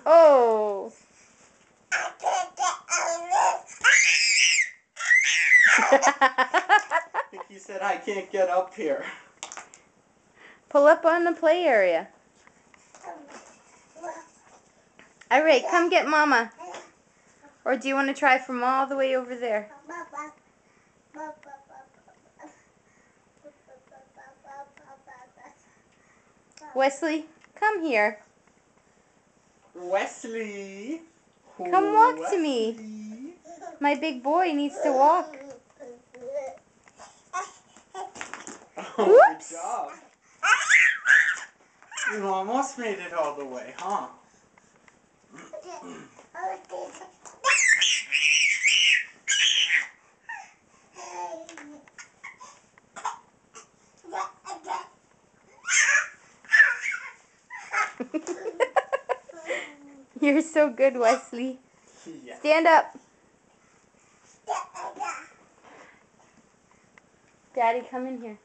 Oh. I think he said I can't get up here. Pull up on the play area. Alright, come get Mama. Or do you want to try from all the way over there? Wesley, come here. Wesley. Come walk to me. My big boy needs to walk. Oh, good job. You almost made it all the way, huh? You're so good, Wesley. Yeah. Stand up. Daddy, come in here.